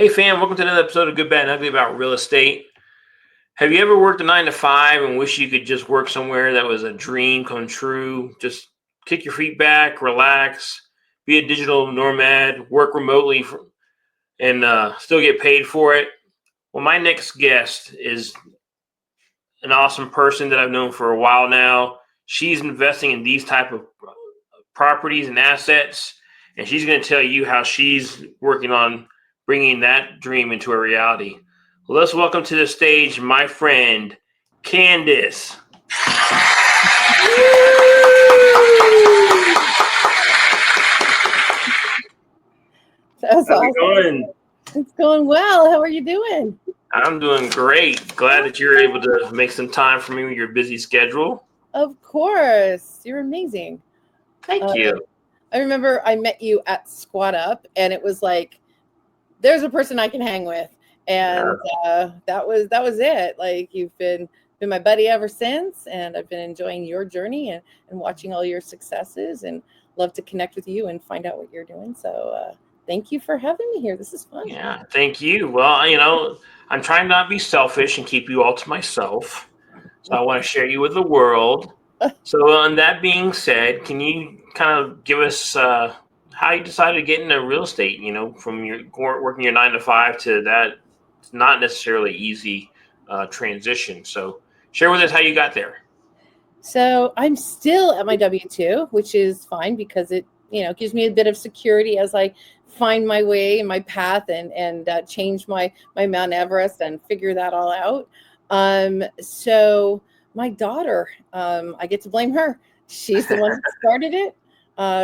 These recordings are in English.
Hey fam, welcome to another episode of Good, Bad, and Ugly about real estate. Have you ever worked a 9 to 5 and wish you could just work somewhere that was a dream come true? Just kick your feet back, relax, be a digital nomad, work remotely and still get paid for it. Well, my next guest is an awesome person that I've known for a while now. She's investing in these type of properties and assets, and she's going to tell you how she's working on bringing that dream into a reality. Well, let's welcome to the stage my friend, Candice. How's it going? It's going well. How are you doing? I'm doing great. Glad that you're able to make some time for me with your busy schedule. Of course. You're amazing. Thank you. I remember I met you at Squat Up, and it was like, there's a person I can hang with. And that was it. Like, you've been my buddy ever since, and I've been enjoying your journey and watching all your successes, and love to connect with you and find out what you're doing. So thank you for having me here. This is fun. Yeah, thank you. Well, I'm trying not to be selfish and keep you all to myself. So I want to share you with the world. So on that being said, can you kind of give us how you decided to get into real estate, from your working your 9 to 5 to that not necessarily easy transition. So share with us how you got there. So I'm still at my W-2, which is fine because it, gives me a bit of security as I find my way and my path and change my Mount Everest and figure that all out. So my daughter, I get to blame her. She's the one who started it.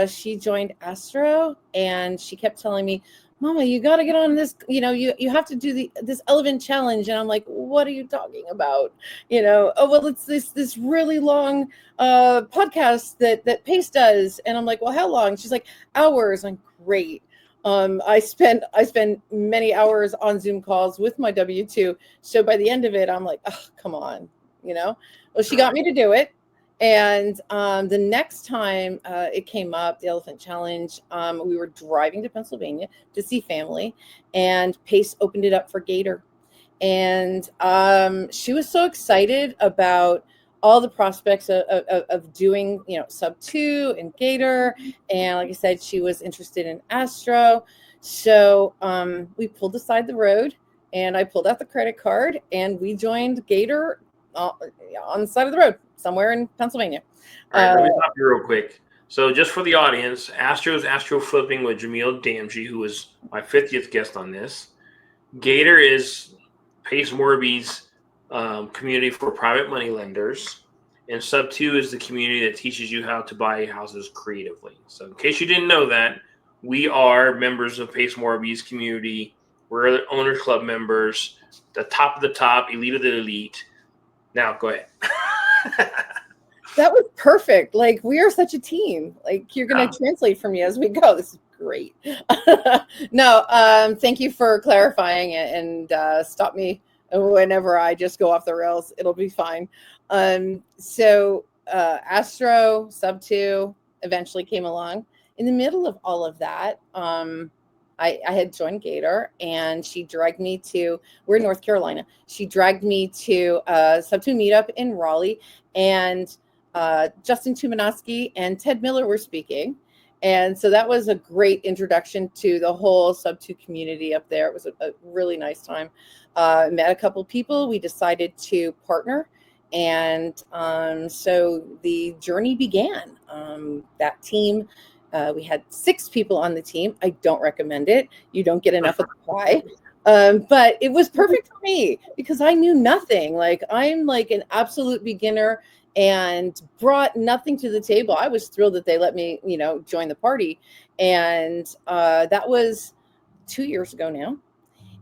She joined Astro, and she kept telling me, Mama, you got to get on this, you have to do this elephant challenge. And I'm like, what are you talking about? Oh, well, it's this really long podcast that Pace does. And I'm like, well, how long? She's like, hours. I'm great. I spend many hours on Zoom calls with my W-2. So by the end of it, I'm like, oh, come on, Well, she got me to do it. And the next time it came up, the Elephant Challenge, we were driving to Pennsylvania to see family, and Pace opened it up for Gator. And she was so excited about all the prospects of doing, sub 2 and Gator. And like I said, she was interested in Astro. So we pulled aside the road, and I pulled out the credit card, and we joined Gator on the side of the road somewhere in Pennsylvania. All right, let me stop you real quick. So just for the audience, Astro's Astro Flipping with Jamil Damji, who was my 50th guest on this. Gator is Pace Morby's community for private money lenders. And Sub 2 is the community that teaches you how to buy houses creatively. So in case you didn't know that, we are members of Pace Morby's community. We're Owners Club members, the top of the top, elite of the elite. Now, go ahead. That was perfect. Like, we are such a team. Like, you're going to translate for me as we go. This is great. No, thank you for clarifying it, and stop me whenever I just go off the rails. It'll be fine. So Astro Sub 2 eventually came along. In the middle of all of that, I had joined Gator, and she dragged me to, we're in North Carolina. She dragged me to a Sub 2 meetup in Raleigh, and Justin Tumanowski and Ted Miller were speaking. And so that was a great introduction to the whole Sub 2 community up there. It was a really nice time. Met a couple people. We decided to partner. And so the journey began. That team, we had 6 people on the team. I don't recommend it. You don't get enough of the pie. But it was perfect for me because I knew nothing. Like, I'm like an absolute beginner and brought nothing to the table. I was thrilled that they let me, join the party. And that was 2 years ago now.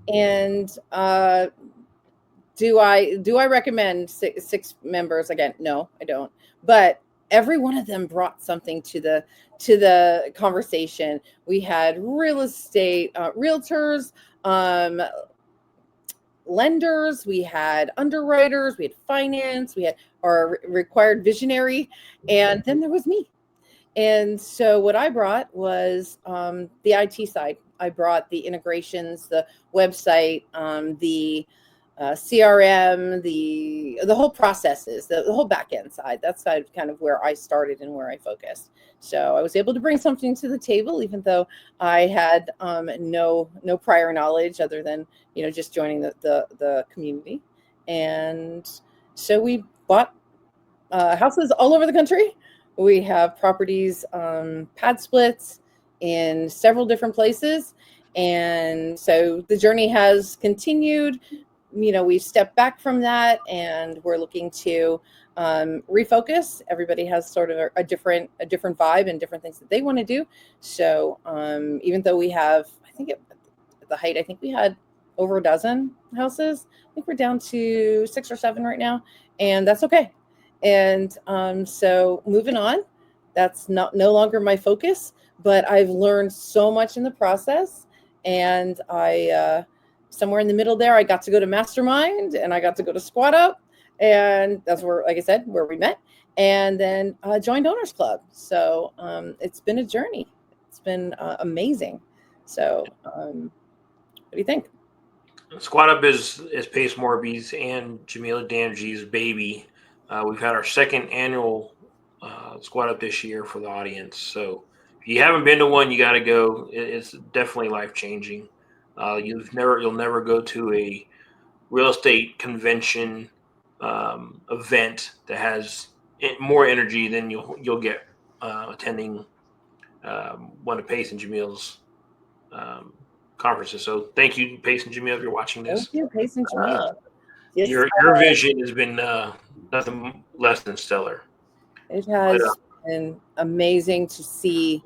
And do I recommend six members? Again, no, I don't. But every one of them brought something to the conversation. We had real estate, realtors, lenders, we had underwriters, we had finance, we had our required visionary, and then there was me. And so what I brought was the IT side. I brought the integrations, the website, the CRM, the whole processes, the whole back end side. That's kind of where I started and where I focused. So I was able to bring something to the table, even though I had no prior knowledge other than just joining the community. And so we bought houses all over the country. We have properties, pad splits in several different places. And so the journey has continued. We've stepped back from that and we're looking to refocus. Everybody has sort of a different vibe and different things that they want to do. So even though we have, I think at the height, I think we had over a dozen houses. I think we're down to 6 or 7 right now, and that's okay. And so moving on, that's no longer my focus, but I've learned so much in the process. And I, somewhere in the middle there, I got to go to Mastermind and I got to go to Squad Up. And that's where, like I said, where we met, and then joined Owners Club. So it's been a journey. It's been amazing. So what do you think? Squad Up is Pace Morby's and Jamila Damji's baby. We've had our second annual Squad Up this year for the audience. So if you haven't been to one, you got to go. It's definitely life-changing. You'll never go to a real estate convention event that has more energy than you'll get attending one of Pace and Jamila's conferences. So thank you, Pace and Jamila, if you're watching this. Thank you, Pace and Jamila. Yes, Your vision has been nothing less than stellar. It has been amazing to see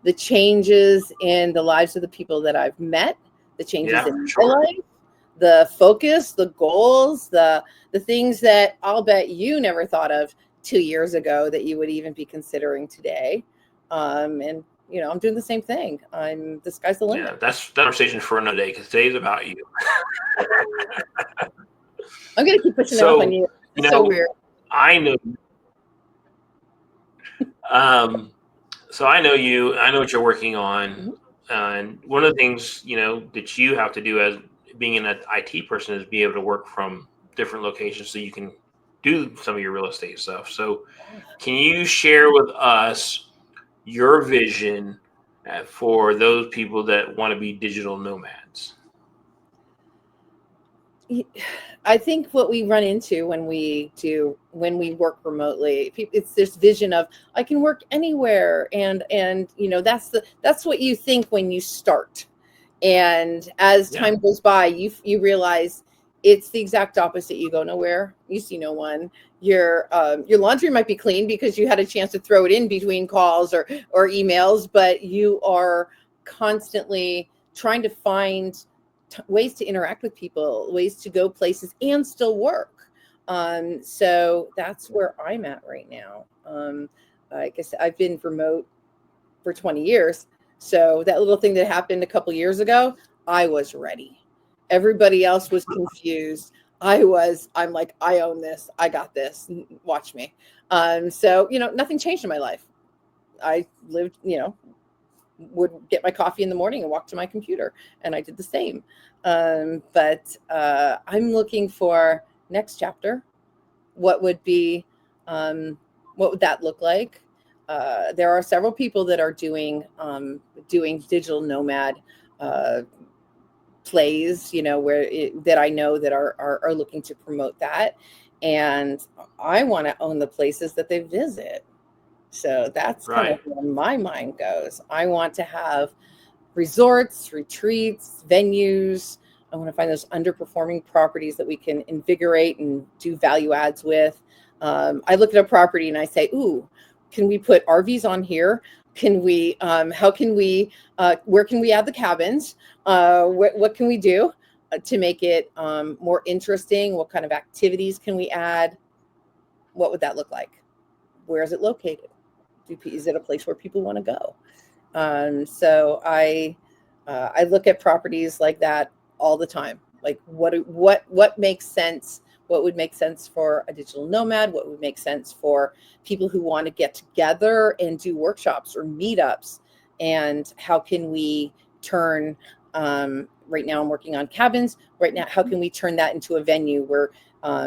the changes in the lives of the people that I've met, the changes in my life, the focus, the goals, the things that I'll bet you never thought of 2 years ago that you would even be considering today. And I'm doing the same thing. The sky's the limit. Yeah, that's that conversation for another day because today's about you. I'm gonna keep pushing it off on you. It's so weird. I know. So I know you. I know what you're working on, Mm-hmm. And one of the things that you have to do as being an IT person is be able to work from different locations so you can do some of your real estate stuff. So, can you share with us your vision for those people that want to be digital nomads? I think what we run into when we work remotely, it's this vision of I can work anywhere, and that's what you think when you start, and as time goes by, you realize it's the exact opposite. You go nowhere, you see no one. Your laundry might be clean because you had a chance to throw it in between calls or emails, but you are constantly trying to find ways to interact with people, ways to go places and still work. So that's where I'm at right now. Like I said, I've been remote for 20 years. So that little thing that happened a couple years ago, I was ready. Everybody else was confused. I'm like, I own this. I got this. Watch me. So, nothing changed in my life. I lived, would get my coffee in the morning and walk to my computer, and I did the same. But I'm looking for next chapter. What would that look like? There are several people that are doing digital nomad plays, that I know that are looking to promote that, and I want to own the places that they visit. So that's kind of where my mind goes. I want to have resorts, retreats, venues. I want to find those underperforming properties that we can invigorate and do value adds with. I look at a property and I say, ooh, can we put RVs on here? Can we, where can we add the cabins? What can we do to make it more interesting? What kind of activities can we add? What would that look like? Where is it located? Is it a place where people want to go? So I look at properties like that all the time. Like what makes sense? What would make sense for a digital nomad? What would make sense for people who want to get together and do workshops or meetups? And how can we turn, right now I'm working on cabins. Right now, how can we turn that into a venue where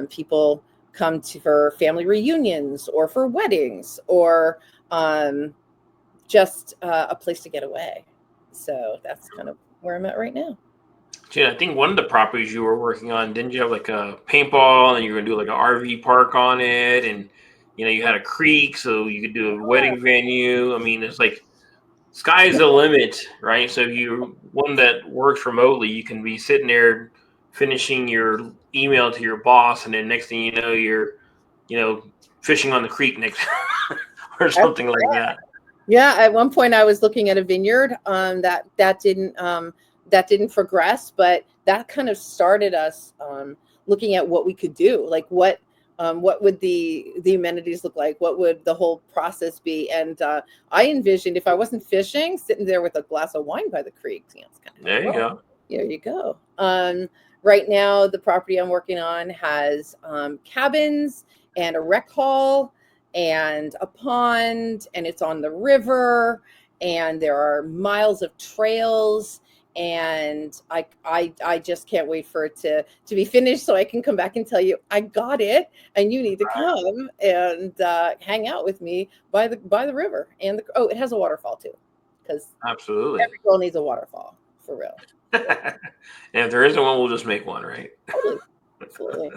people come to for family reunions or for weddings or just a place to get away. So that's kind of where I'm at right now. Gee, I think one of the properties you were working on, didn't you have like a paintball and you were gonna do like an RV park on it, and you had a creek so you could do a wedding venue. I mean, it's like sky's the limit, right? So if you're one that works remotely, you can be sitting there finishing your email to your boss, and then next thing you know, you're, fishing on the creek next or something like that. Yeah, at one point I was looking at a vineyard that didn't progress, but that kind of started us looking at what we could do, like what would the amenities look like, what would the whole process be, and I envisioned if I wasn't fishing, sitting there with a glass of wine by the creek. It's kind of There you go. There you go. Right now, the property I'm working on has cabins and a rec hall and a pond, and it's on the river, and there are miles of trails, and I just can't wait for it to be finished so I can come back and tell you I got it, and you need to come and hang out with me by the river. And it has a waterfall too, because Absolutely. every girl needs a waterfall, for real. And if there isn't one, we'll just make one, right? Totally. Absolutely.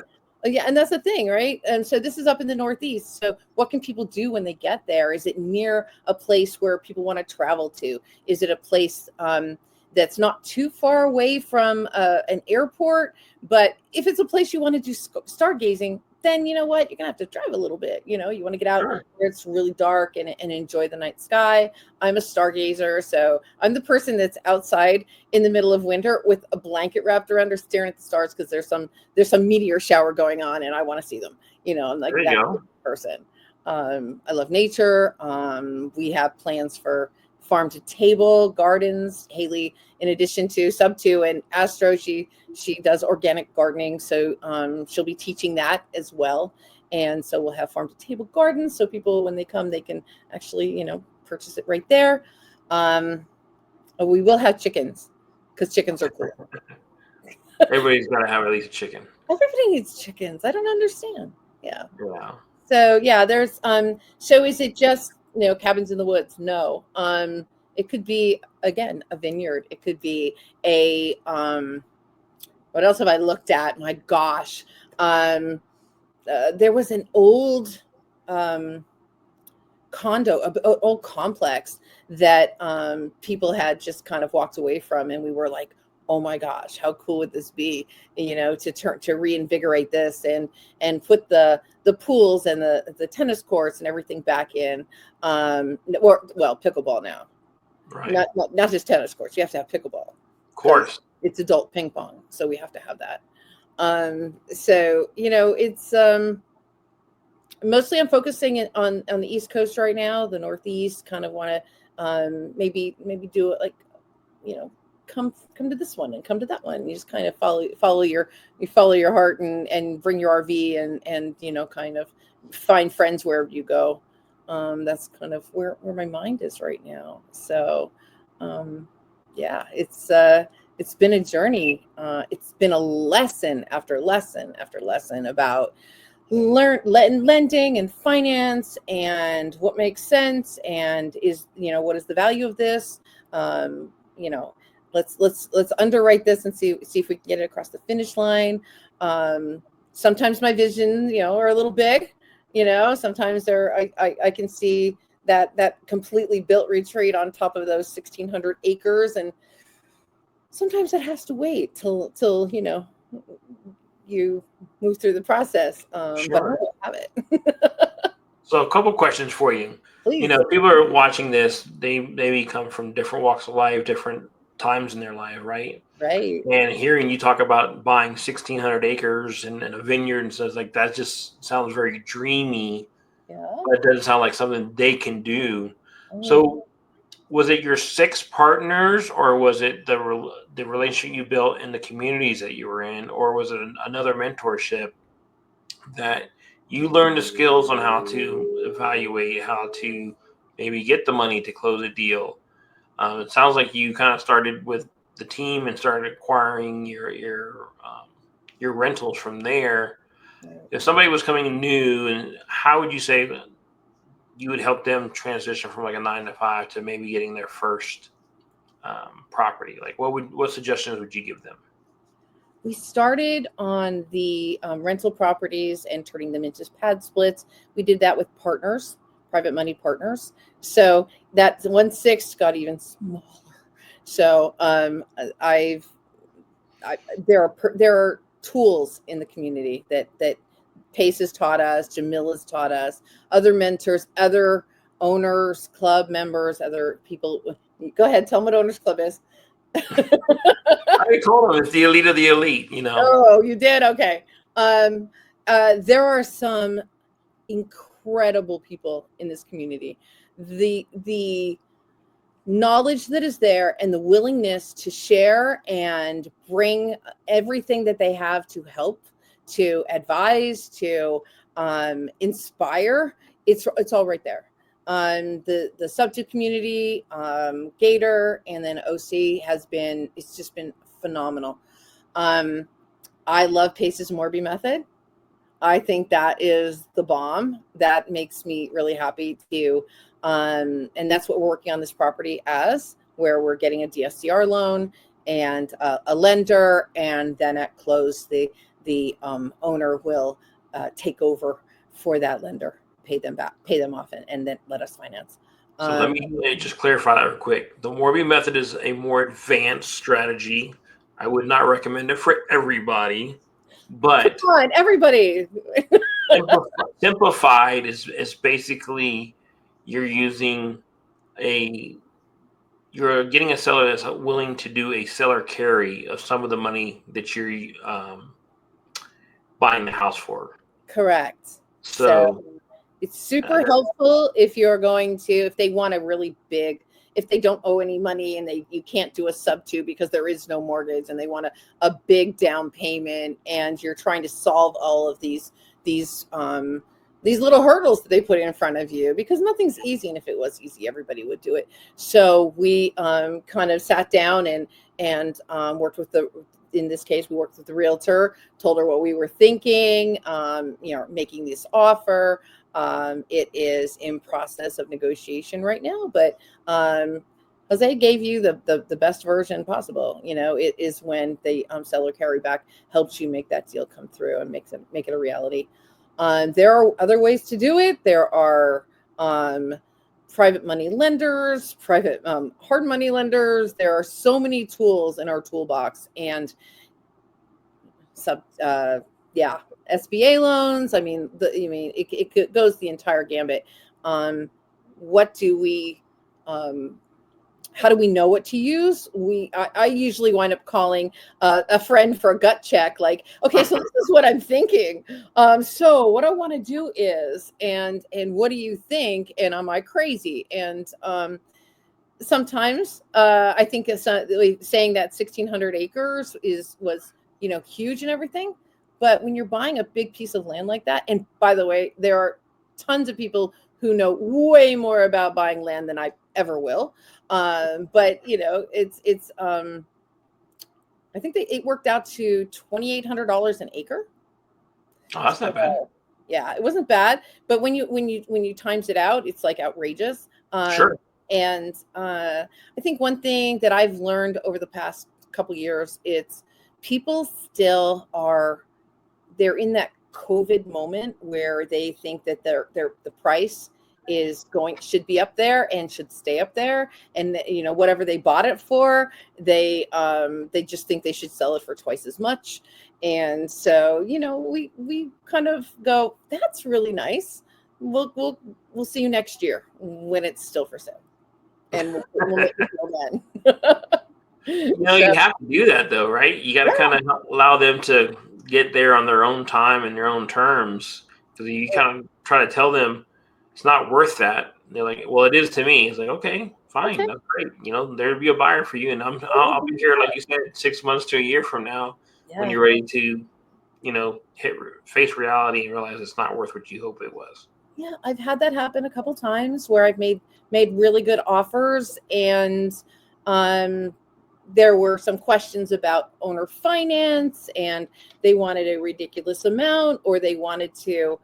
Yeah, and that's the thing, right? And so this is up in the Northeast. So what can people do when they get there? Is it near a place where people want to travel to? Is it a place that's not too far away from an airport? But if it's a place you want to do stargazing, then you know what? You're going to have to drive a little bit. You want to get out where it's really dark and enjoy the night sky. I'm a stargazer, so I'm the person that's outside in the middle of winter with a blanket wrapped around her staring at the stars because there's some meteor shower going on and I want to see them. I'm like that person. I love nature. We have plans for farm to table gardens. Haley, in addition to Sub 2 and Astro, she does organic gardening, so she'll be teaching that as well. And so we'll have farm to table gardens, so people, when they come, they can actually purchase it right there. We will have chickens because chickens are cool. Everybody's got to have at least a chicken. Everybody needs chickens. I don't understand. Yeah. So there's so is it just cabins in the woods? No. It could be, again, a vineyard. It could be a what else have I looked at? My gosh. There was an old condo, an old complex that people had just kind of walked away from, and we were like, oh my gosh, how cool would this be, to reinvigorate this and put the pools and the tennis courts and everything back in, pickleball now. Right. Not just tennis courts. You have to have pickleball. Of course. It's adult ping pong, so we have to have that. It's mostly I'm focusing on the East Coast right now. The Northeast kind of want to maybe do it like, come to this one and come to that one. You just kind of follow your heart and bring your RV and kind of find friends wherever you go. That's kind of where my mind is right now. So it's been a journey. It's been a lesson after lesson after lesson about lending and finance and what makes sense and is what is the value of this. Let's underwrite this and see if we can get it across the finish line. Sometimes my visions are a little big. Sometimes I can see that completely built retreat on top of those 1,600 acres, and sometimes it has to wait till you move through the process. Sure. But I will have it. So a couple questions for you. Please. People are watching this. They maybe come from different walks of life, different times in their life, right? Right. And hearing you talk about buying 1,600 acres and a vineyard and stuff like that just sounds very dreamy. Yeah. But it doesn't sound like something they can do. So was it your 6 partners, or was it the relationship you built in the communities that you were in, or was it another mentorship that you learned the skills on how to evaluate, how to maybe get the money to close a deal? It sounds like you kind of started with the team and started acquiring your rentals from there. If somebody was coming new, and how would you say that you would help them transition from like a 9 to 5 to maybe getting their first property? Like, what suggestions would you give them? We started on the rental properties and turning them into pad splits. We did that with partners, private money partners. So that 1/6 got even smaller. So there are tools in the community that Pace has taught us, Jamila's taught us, other mentors, other owners club members, other people. Go ahead, tell them what owners club is. I already told them it's the elite of the elite, you know. Oh, you did? Okay. There are some incredible people in this community. The knowledge that is there and the willingness to share and bring everything that they have to help, to advise, to inspire, it's all right there. The subject community, Gator, and then OC it's just been phenomenal. I love Pace's Morby method. I think that is the bomb. That makes me really happy to, and that's what we're working on this property as, where we're getting a DSCR loan and a lender, and then at close, the owner will take over for that lender, pay them off, and then let us finance. So let me just clarify that real quick. The Morby method is a more advanced strategy. I would not recommend it for everybody, but come on, everybody. simplified is basically you're getting a seller that's willing to do a seller carry of some of the money that you're buying the house for. Correct. So it's super helpful if they want a really big, if they don't owe any money and you can't do a sub-2 because there is no mortgage, and they want a big down payment, and you're trying to solve all of these little hurdles that they put in front of you, because nothing's easy. And if it was easy, everybody would do it. So we kind of sat down and worked with in this case, we worked with the realtor, told her what we were thinking, making this offer. It is in process of negotiation right now, but Jose gave you the best version possible. It is when the seller carryback helps you make that deal come through and make it a reality. There are other ways to do it. There are private money lenders, private hard money lenders. There are so many tools in our toolbox, and SBA loans. It goes the entire gambit. What do we? How do we know what to use? I usually wind up calling a friend for a gut check. Like, okay, so this is what I'm thinking. So what I want to do is, and what do you think? And am I crazy? And sometimes I think saying that 1,600 acres was huge and everything. But when you're buying a big piece of land like that, and by the way, there are tons of people who know way more about buying land than I ever will. But it's I think it worked out to $2,800 an acre. Oh, that's not bad. Yeah, it wasn't bad. But when you times it out, it's like outrageous. Sure. And I think one thing that I've learned over the past couple years, it's people still they're in that COVID moment where they think that the price should be up there and should stay up there, and whatever they bought it for, they just think they should sell it for twice as much. And so we kind of go, that's really nice. We'll see you next year when it's still for sale, and we'll make it till then. You have to do that though, right? You got to kind of allow them to get there on their own time and their own terms, because you kind of try to tell them it's not worth that. They're like, well, it is to me. It's like, okay, fine, that's great. There'll be a buyer for you, and I'll be here, like you said, 6 months to a year from now, when you're ready to, face reality and realize it's not worth what you hope it was. Yeah, I've had that happen a couple times where I've made really good offers, and um, there were some questions about owner finance, and they wanted a ridiculous amount, or they wanted to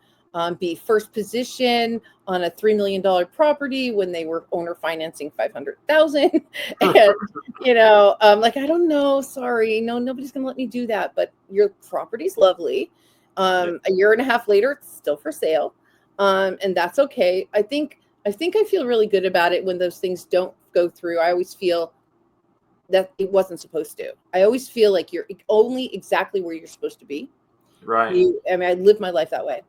be first position on a $3 million property when they were owner financing 500,000. And like, I don't know, sorry, no, nobody's gonna let me do that, but your property's lovely. Yeah. A year and a half later, it's still for sale, and that's okay. I think I feel really good about it when those things don't go through. I always feel that it wasn't supposed to. I always feel like you're only exactly where you're supposed to be. Right. I mean, I live my life that way.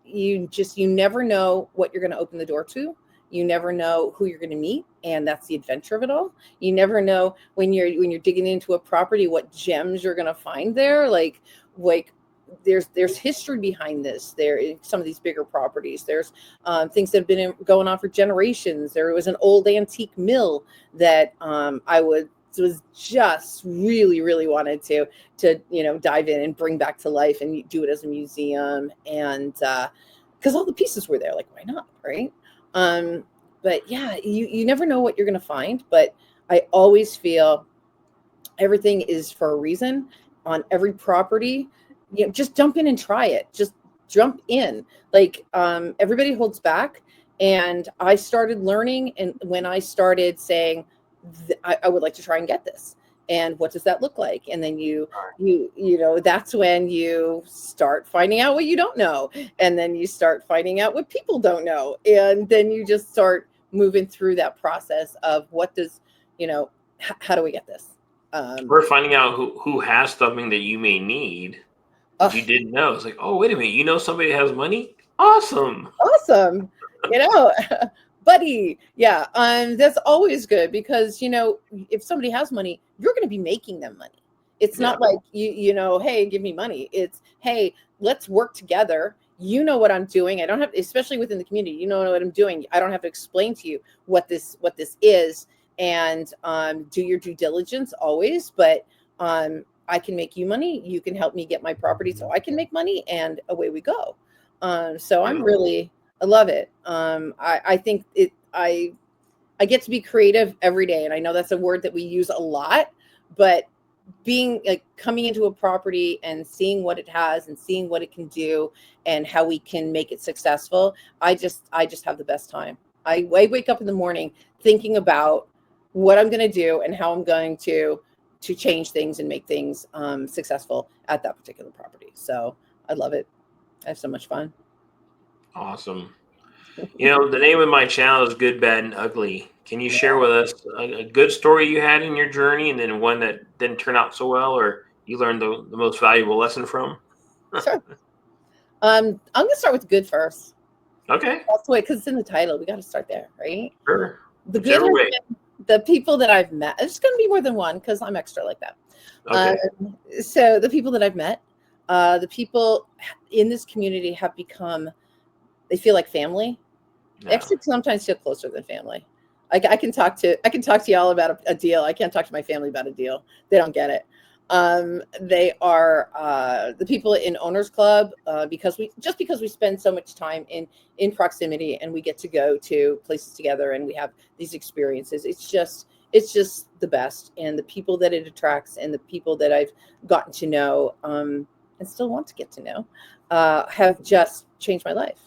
You never know what you're going to open the door to. You never know who you're going to meet, and that's the adventure of it all. You never know when you're digging into a property what gems you're going to find there. Like there's history behind this. There, some of these bigger properties, there's things that have been going on for generations. There was an old antique mill that was just really wanted to dive in and bring back to life and do it as a museum, and because all the pieces were there, like, why not, right? But yeah, you never know what you're going to find, but I always feel everything is for a reason on every property. Just jump in and try it. Just jump in. Like, everybody holds back, and I started learning, and when I started saying I would like to try and get this, and what does that look like, and then that's when you start finding out what you don't know, and then you start finding out what people don't know, and then you just start moving through that process of what does how do we get this. We're finding out who has something that you may need that you didn't know. It's like, oh, wait a minute, somebody that has money? Awesome. Awesome. Buddy. Yeah. That's always good, because, if somebody has money, you're going to be making them money. It's not like hey, give me money. It's, hey, let's work together. You know what I'm doing. I don't have, especially within the community, you know what I'm doing. I don't have to explain to you what this is, and do your due diligence always. But I can make you money. You can help me get my property so I can make money, and away we go. So I love it. I think I get to be creative every day. And I know that's a word that we use a lot, but being like coming into a property and seeing what it has and seeing what it can do and how we can make it successful. I just have the best time. I wake up in the morning thinking about what I'm going to do and how I'm going to change things and make things successful at that particular property. So I love it. I have so much fun. Awesome. The name of my channel is Good, Bad, and Ugly. Can you share with us a good story you had in your journey, and then one that didn't turn out so well, or you learned the most valuable lesson from? Sure. I'm going to start with good first. Okay. That's the way, because it's in the title. We got to start there, right? Sure. The good way. The people that I've met, it's going to be more than one because I'm extra like that. Okay. So the people that I've met, the people in this community have become, they feel like family. Yeah. Actually, sometimes feel closer than family. I can talk to y'all about a deal. I can't talk to my family about a deal. They don't get it. They are the people in Owners Club, because we spend so much time in proximity, and we get to go to places together, and we have these experiences. It's just the best, and the people that it attracts, and the people that I've gotten to know, and still want to get to know, have just changed my life.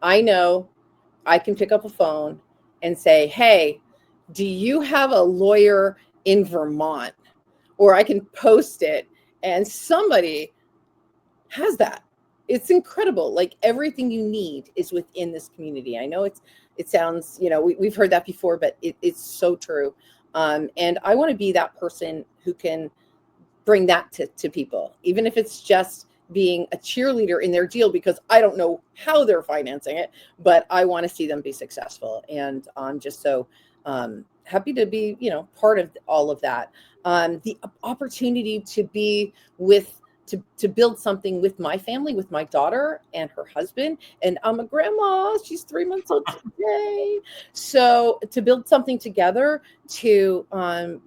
I know I can pick up a phone and say, hey, do you have a lawyer in Vermont? Or I can post it and somebody has that. It's incredible. Like, everything you need is within this community. I know it sounds, we've heard that before, but it's so true. And I want to be that person who can bring that to people, even if it's just being a cheerleader in their deal, because I don't know how they're financing it, but I want to see them be successful. And I'm just so happy to be, part of all of that. The opportunity to be to build something with my family, with my daughter and her husband. And I'm a grandma, she's 3 months old today. So to build something together, to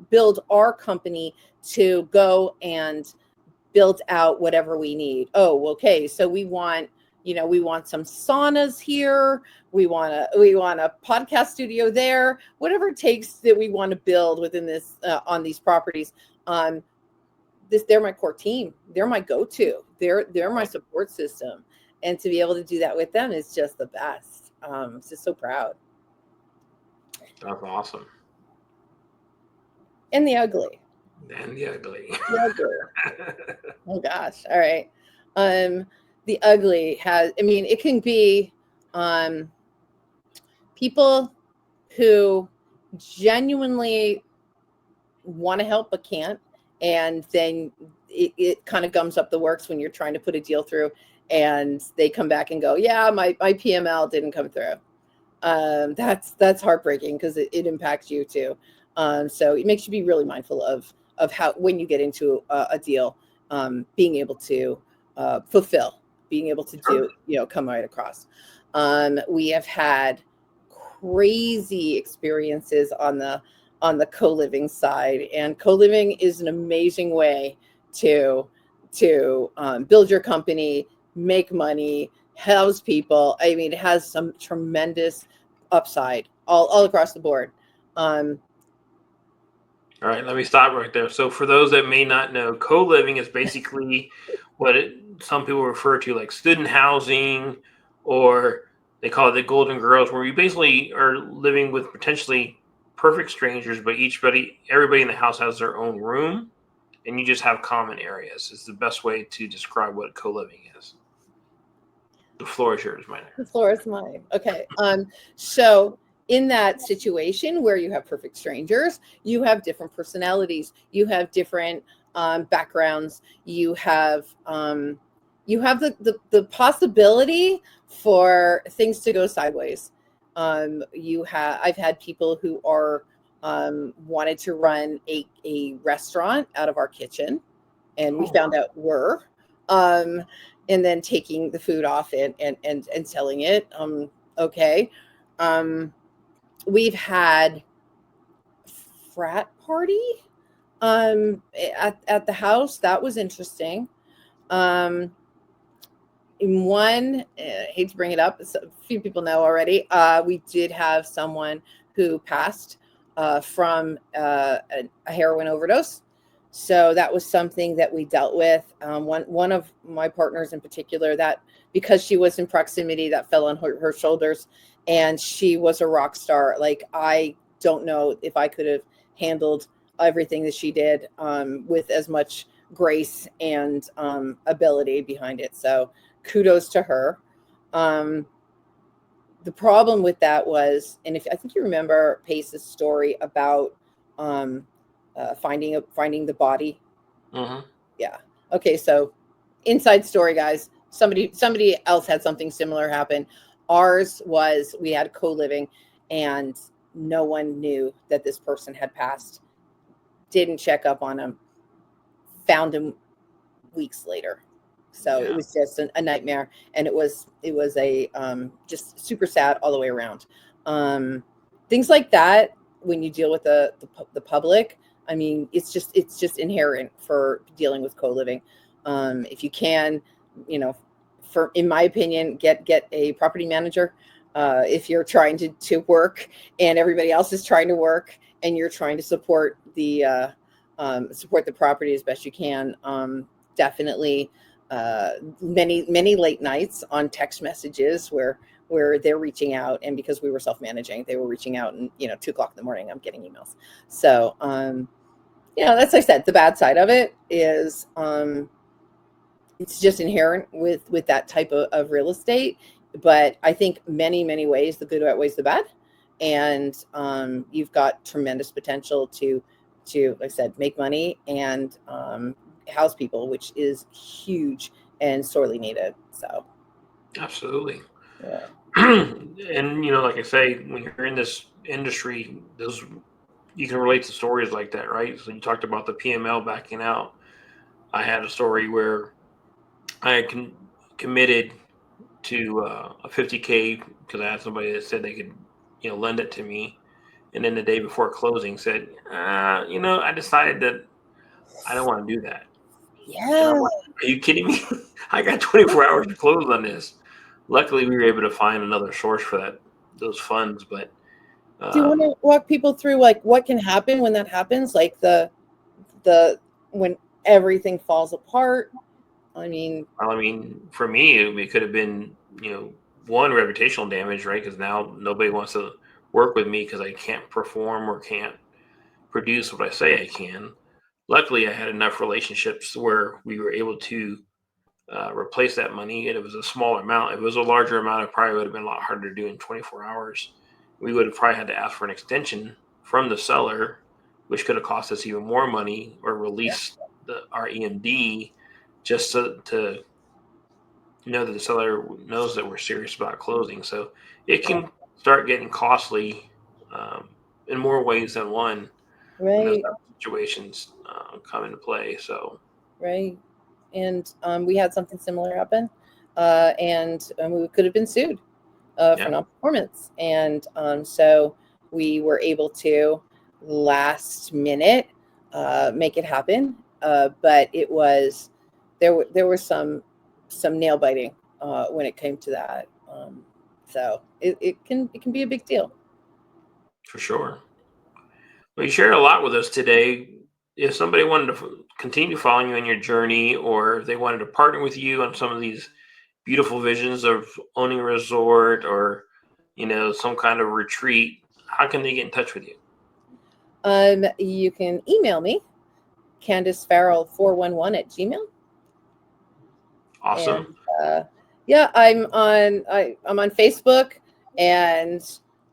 build our company, to go and build out whatever we need. Oh, okay. So we want we want some saunas here. We want a podcast studio there. Whatever it takes that we want to build within this on these properties. They're my core team. They're my go-to. They're my support system, and to be able to do that with them is just the best. Just so proud. That's awesome. And the ugly. And the ugly. The ugly. Oh gosh. All right. The ugly it can be people who genuinely want to help but can't, and then it kind of gums up the works when you're trying to put a deal through, and they come back and go, yeah, my PML didn't come through. That's heartbreaking because it impacts you too. So it makes you be really mindful of how, when you get into a deal, being able to fulfill, being able to do, come right across. We have had crazy experiences on the co-living side, and co-living is an amazing way to build your company, make money, house people. I mean, it has some tremendous upside all across the board. All right, let me stop right there. So for those that may not know, co-living is basically what some people refer to like student housing, or they call it the Golden Girls, where you basically are living with potentially perfect strangers, but everybody in the house has their own room, and you just have common areas. It's the best way to describe what co-living is. The floor is yours, mine. The floor is mine. Okay. So in that situation where you have perfect strangers, you have different personalities, you have different backgrounds, you have the possibility for things to go sideways. I've had people who are wanted to run a restaurant out of our kitchen, and we found out and then taking the food off and selling it. Okay. We've had frat party at the house. That was interesting. In one, I hate to bring it up, a few people know already, we did have someone who passed from a heroin overdose. So that was something that we dealt with. One of my partners in particular, that because she was in proximity, that fell on her shoulders, and she was a rock star. Like, I don't know if I could have handled everything that she did with as much grace and ability behind it. So kudos to her. The problem with that was, and I think you remember Pace's story about finding the body. Mm-hmm. Yeah. Okay. So inside story, guys, somebody else had something similar happen. Ours was, we had co-living, and no one knew that this person had passed. Didn't check up on him. Found him weeks later. So It was just a nightmare, and it was a just super sad all the way around. Things like that, when you deal with the public, I mean, it's just inherent for dealing with co-living. If you can, in my opinion, get a property manager. If you're trying to work and everybody else is trying to work, and you're trying to support the property as best you can, definitely. Many late nights on text messages where they're reaching out, and because we were self-managing, they were reaching out, and 2:00 in the morning, I'm getting emails. So that's, like I said, the bad side of it is it's just inherent with that type of real estate. But I think many ways, the good outweighs the bad, and you've got tremendous potential to like I said, make money and house people, which is huge and sorely needed. So absolutely. Yeah. And like I say, when you're in this industry, you can relate to stories like that, right? So you talked about the PML backing out. I had a story where I had committed to a 50K because I had somebody that said they could lend it to me, and then the day before closing said, I decided that I don't want to do that. Yeah. Are you kidding me? I got 24 hours to close on this. luckily we were able to find another source for those funds. But Do you want to walk people through like what can happen when that happens? Like the when everything falls apart? I mean, for me, it could have been, one, reputational damage, right? Because now nobody wants to work with me because I can't perform or can't produce what I say I can. Luckily, I had enough relationships where we were able to replace that money, and it was a smaller amount. If it was a larger amount, it probably would have been a lot harder to do in 24 hours. We would have probably had to ask for an extension from the seller, which could have cost us even more money, or release our EMD just to know that the seller knows that we're serious about closing. So it can start getting costly in more ways than one when those right, type of situations come into play. So right. And we had something similar happen, and we could have been sued for yeah, non-performance. And so we were able to last minute make it happen. But it was there were some nail biting when it came to that. So it can be a big deal. for sure. Well, you shared a lot with us today. If somebody wanted to continue following you on your journey, or if they wanted to partner with you on some of these beautiful visions of owning a resort, or some kind of retreat, how can they get in touch with you? You can email me, Candice Farrell 411 at Gmail. And Awesome. yeah, I'm on Facebook, and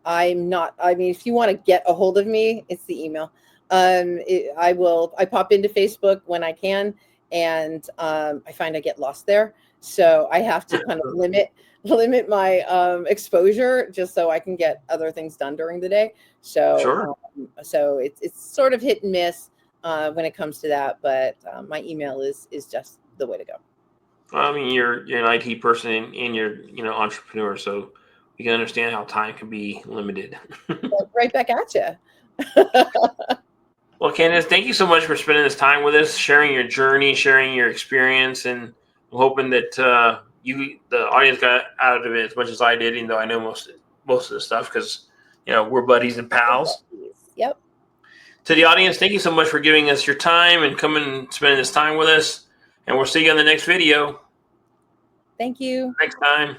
I'm not. I mean, if you want to get a hold of me, it's the email. I pop into Facebook when I can, and I find I get lost there, so I have to kind of limit my exposure just so I can get other things done during the day. So Sure. so it's sort of hit and miss when it comes to that, but my email is just the way to go. Well, you're an IT person, and you're entrepreneur, so you can understand how time can be limited. Right back at you. Well, Candace, thank you so much for spending this time with us, sharing your journey, sharing your experience, and I'm hoping that the audience, got out of it as much as I did, even though I know most of the stuff because we're buddies and pals. Yep. To the audience, thank you so much for giving us your time and coming and spending this time with us, and we'll see you on the next video Thank you. next time.